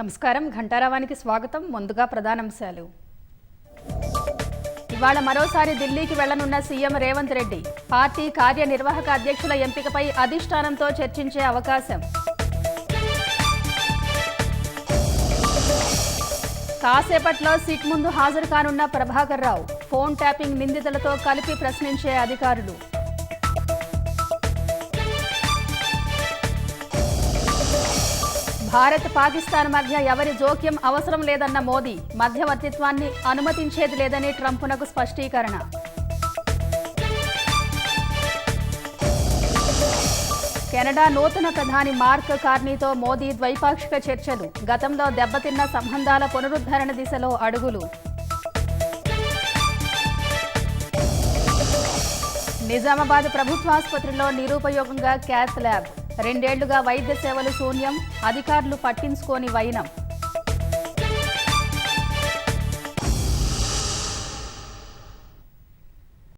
నమస్కారం, ఘంటారావానికి స్వాగతం. ముందుగా ప్రధానాంశాలు. ఇవాళ మరోసారి ఢిల్లీకి వెళ్లనున్న సీఎం రేవంత్ రెడ్డి. పార్టీ కార్యనిర్వాహక అధ్యక్షుల ఎంపికపై అధిష్టానంతో చర్చించే అవకాశం. కాసేపట్లో సిట్ ముందు హాజరు కానున్న ప్రభాకర్ రావు. ఫోన్ ట్యాపింగ్ నిందితులతో కలిపి ప్రశ్నించే అధికారులు. భారత్ పాకిస్తాన్ మధ్య ఎవరి జోక్యం అవసరం లేదన్న మోదీ. మధ్యవర్తిత్వాన్ని అనుమతించేది లేదని ట్రంప్నకు స్పష్టీకరణ. కెనడా నూతన ప్రధాని మార్క్ కార్నీతో మోదీ ద్వైపాక్షిక చర్చలు. గతంలో దెబ్బతిన్న సంబంధాల పునరుద్ధరణ దిశలో అడుగులు. నిజామాబాద్ ప్రభుత్వాసుపత్రిలో నిరుపయోగంగా క్యాత్ ల్యాబ్. 2 ఏళ్లుగా వైద్య సేవలు శూన్యం. అధికారులు పట్టించుకోని వైనం.